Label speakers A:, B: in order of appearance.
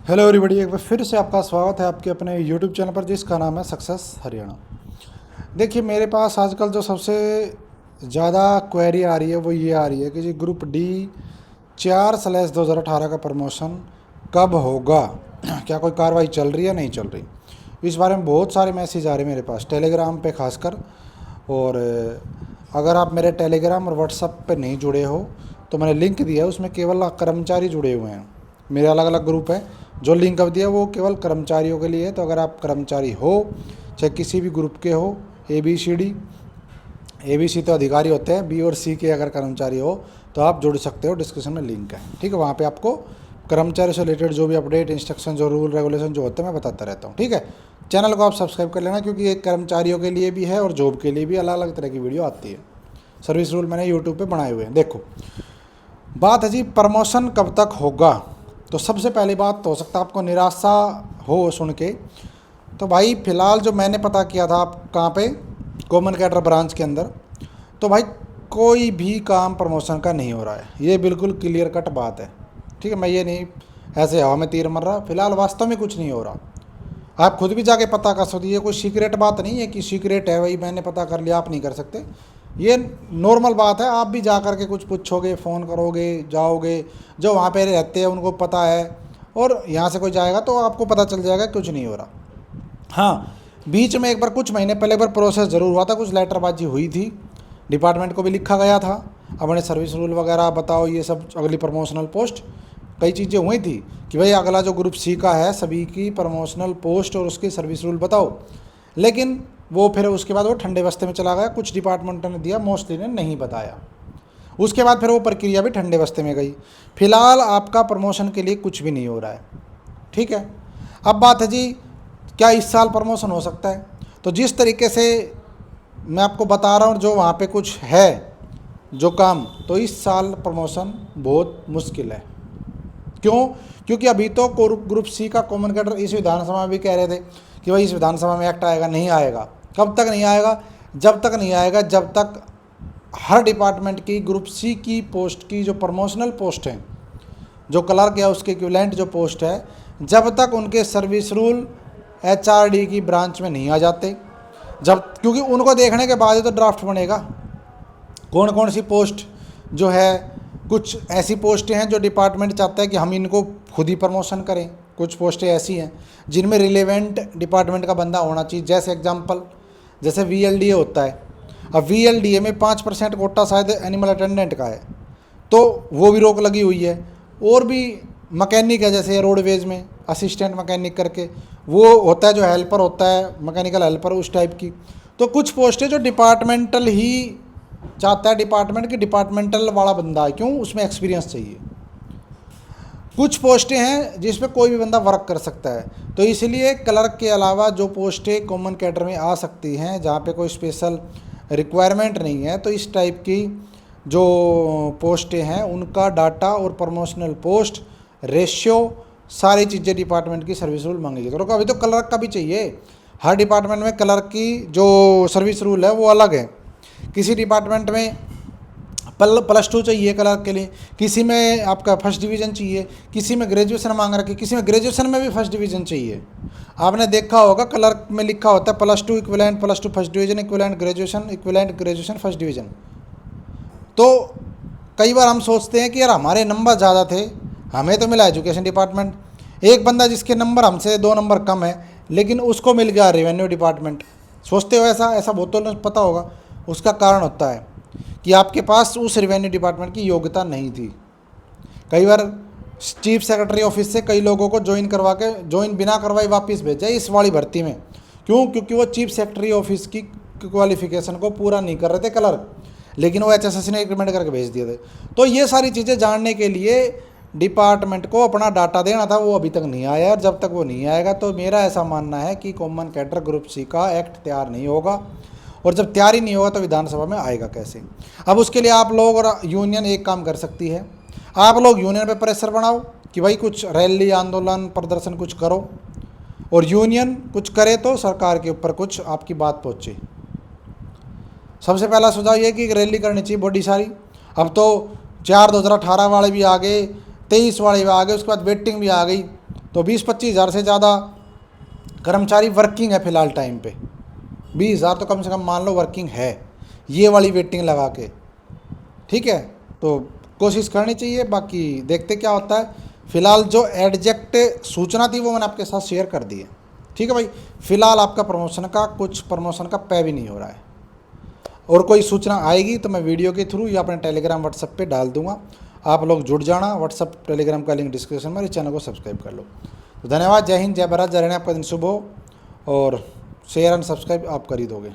A: Hello everybody, एक बार फिर से आपका स्वागत है आपके अपने यूट्यूब चैनल पर जिसका नाम है सक्सेस हरियाणा। देखिए, मेरे पास आजकल जो सबसे ज़्यादा क्वेरी आ रही है वो ये आ रही है कि जी ग्रुप डी 4/2018 का प्रमोशन कब होगा। क्या कोई कार्रवाई चल रही है, नहीं चल रही। इस बारे में बहुत सारे मैसेज आ रहे हैं मेरे पास टेलीग्राम पे खासकर। और अगर आप मेरे टेलीग्राम और व्हाट्सएप पे नहीं जुड़े हो तो मैंने लिंक दिया है, उसमें केवल कर्मचारी जुड़े हुए हैं। मेरे अलग अलग ग्रुप है, जो लिंक अब दिया वो केवल कर्मचारियों के लिए है। तो अगर आप कर्मचारी हो, चाहे किसी भी ग्रुप के हो, ए बी सी तो अधिकारी होते हैं, बी और सी के अगर कर्मचारी हो तो आप जुड़ सकते हो। डिस्क्रिप्शन में लिंक है, ठीक है। वहाँ पे आपको कर्मचारी से रिलेटेड जो भी अपडेट, इंस्ट्रक्शन, जो रूल रेगुलेशन जो होते हैं मैं बताता रहता हूँ, ठीक है। चैनल को आप सब्सक्राइब कर लेना, क्योंकि एक कर्मचारियों के लिए भी है और जॉब के लिए भी अलग अलग तरह की वीडियो आती है। सर्विस रूल मैंने यूट्यूब पर बनाए हुए हैं। देखो, बात है जी प्रमोशन कब तक होगा। तो सबसे पहली बात तो हो सकता है आपको निराशा हो सुन के। तो भाई फ़िलहाल जो मैंने पता किया था, आप कहाँ पे, कॉमन कैडर ब्रांच के अंदर, तो भाई कोई भी काम प्रमोशन का नहीं हो रहा है। ये बिल्कुल क्लियर कट बात है, ठीक है। मैं ये नहीं ऐसे हवा में तीर मर रहा, फिलहाल वास्तव में कुछ नहीं हो रहा। आप खुद भी जाके पता कर सकते। ये कोई सीक्रेट बात नहीं है कि सीक्रेट है भाई मैंने पता कर लिया, आप नहीं कर सकते। ये नॉर्मल बात है। आप भी जा कर के कुछ पूछोगे, फ़ोन करोगे, जाओगे, जो वहाँ पे रहते हैं उनको पता है, और यहाँ से कोई जाएगा तो आपको पता चल जाएगा कुछ नहीं हो रहा। हाँ, बीच में एक बार कुछ महीने पहले एक बार प्रोसेस ज़रूर हुआ था, कुछ लेटरबाजी हुई थी, डिपार्टमेंट को भी लिखा गया था, अपने सर्विस रूल वगैरह बताओ, ये सब अगली प्रमोशनल पोस्ट, कई चीज़ें हुई थी कि भाई अगला जो ग्रुप सी का है सभी की प्रमोशनल पोस्ट और उसके सर्विस रूल बताओ। लेकिन वो फिर उसके बाद वो ठंडे बस्ते में चला गया। कुछ डिपार्टमेंट ने दिया, मोस्टली ने नहीं बताया। उसके बाद फिर वो प्रक्रिया भी ठंडे बस्ते में गई। फिलहाल आपका प्रमोशन के लिए कुछ भी नहीं हो रहा है, ठीक है। अब बात है जी, क्या इस साल प्रमोशन हो सकता है? तो जिस तरीके से मैं आपको बता रहा हूँ, जो वहाँ पे कुछ है जो काम, तो इस साल प्रमोशन बहुत मुश्किल है। क्यों? क्योंकि अभी तो ग्रुप सी का कॉमन कैडर इस विधानसभा में भी कह रहे थे कि भाई इस विधानसभा में एक्ट आएगा, नहीं आएगा। कब तक नहीं आएगा? जब तक नहीं आएगा जब तक हर डिपार्टमेंट की ग्रुप सी की पोस्ट की जो प्रमोशनल पोस्ट हैं, जो क्लर्क या उसके इक्विवेलेंट जो पोस्ट है, जब तक उनके सर्विस रूल HRD की ब्रांच में नहीं आ जाते, जब, क्योंकि उनको देखने के बाद ही तो ड्राफ्ट बनेगा कौन कौन सी पोस्ट जो है। कुछ ऐसी पोस्टें हैं जो डिपार्टमेंट चाहता है कि हम इनको खुद ही प्रमोशन करें। कुछ पोस्टें ऐसी हैं जिनमें रिलेवेंट डिपार्टमेंट का बंदा होना चाहिए। जैसे एग्जांपल, जैसे VLDA होता है। अब VLDA में 5% कोटा शायद एनिमल अटेंडेंट का है, तो वो भी रोक लगी हुई है। और भी मैकेनिक है, जैसे रोडवेज में असिस्टेंट मैकेनिक करके वो होता है, जो हेल्पर होता है, मैकेनिकल हेल्पर, उस टाइप की। तो कुछ पोस्टें जो डिपार्टमेंटल ही चाहता है, डिपार्टमेंट की डिपार्टमेंटल वाला बंदा है, क्यों, उसमें एक्सपीरियंस चाहिए। कुछ पोस्टें हैं जिसमें कोई भी बंदा वर्क कर सकता है। तो इसलिए क्लर्क के अलावा जो पोस्टें कॉमन कैडर में आ सकती हैं, जहाँ पे कोई स्पेशल रिक्वायरमेंट नहीं है, तो इस टाइप की जो पोस्टें हैं उनका डाटा और प्रमोशनल पोस्ट रेशियो सारी चीज़ें डिपार्टमेंट की सर्विस रूल मांगेगी। तो अभी तो क्लर्क का भी चाहिए। हर डिपार्टमेंट में क्लर्क की जो सर्विस रूल है वो अलग है। किसी डिपार्टमेंट में +2 चाहिए क्लर्क के लिए, किसी में आपका फर्स्ट डिवीज़न चाहिए, किसी में ग्रेजुएशन मांग रखी, किसी में ग्रेजुएशन में भी फर्स्ट डिवीज़न चाहिए। आपने देखा होगा क्लर्क में लिखा होता है +2 equivalent, +2 first division, equivalent graduation first division. तो कई बार हम सोचते हैं कि यार हमारे नंबर ज़्यादा थे, हमें तो मिला एजुकेशन डिपार्टमेंट। एक बंदा जिसके नंबर हमसे 2 नंबर कम है, लेकिन उसको मिल गया रेवेन्यू डिपार्टमेंट। सोचते हो ऐसा बहुत तो पता होगा। उसका कारण होता है कि आपके पास उस रेवेन्यू डिपार्टमेंट की योग्यता नहीं थी। कई बार चीफ सेक्रेटरी ऑफिस से कई लोगों को ज्वाइन बिना करवाई वापस भेजा इस वाली भर्ती में। क्यों? क्योंकि वो चीफ सेक्रेटरी ऑफिस की क्वालिफिकेशन को पूरा नहीं कर रहे थे क्लर्क, लेकिन वो HSS ने रिकमेंड करके भेज दिए थे। तो ये सारी चीज़ें जानने के लिए डिपार्टमेंट को अपना डाटा देना था, वो अभी तक नहीं आया। और जब तक वो नहीं आएगा तो मेरा ऐसा मानना है कि कॉमन कैडर ग्रुप सी का एक्ट तैयार नहीं होगा। और जब तैयार ही नहीं होगा तो विधानसभा में आएगा कैसे? अब उसके लिए आप लोग और यूनियन एक काम कर सकती है। आप लोग यूनियन पे प्रेशर बनाओ कि भाई कुछ रैली, आंदोलन, प्रदर्शन कुछ करो, और यूनियन कुछ करे तो सरकार के ऊपर कुछ आपकी बात पहुँचे। सबसे पहला सुझाव ये कि एक रैली करनी चाहिए बड़ी सारी। अब तो 4/2018 वाले भी आ गए, 23 वाले भी आ गए, उसके बाद वेटिंग भी आ गई। तो 20-25 हज़ार से ज़्यादा कर्मचारी वर्किंग है फ़िलहाल टाइम पे। 20 हज़ार तो कम से कम मान लो वर्किंग है, ये वाली वेटिंग लगा के। ठीक है, तो कोशिश करनी चाहिए, बाकी देखते क्या होता है। फ़िलहाल जो एडजेक्ट सूचना थी वो मैंने आपके साथ शेयर कर दी है। ठीक है भाई, फ़िलहाल आपका प्रमोशन का पे भी नहीं हो रहा है, और कोई सूचना आएगी तो मैं वीडियो के थ्रू या अपने टेलीग्राम व्हाट्सएप पे डाल दूंगा। आप लोग जुड़ जाना, व्हाट्सएप टेलीग्राम का लिंक डिस्क्रिप्शन में, इस चैनल को सब्सक्राइब कर लो। तो धन्यवाद, जय हिंद, जय भारत, जय रहने, आपका दिन शुभ हो, और शेयर एंड सब्सक्राइब आप कर ही दोगे।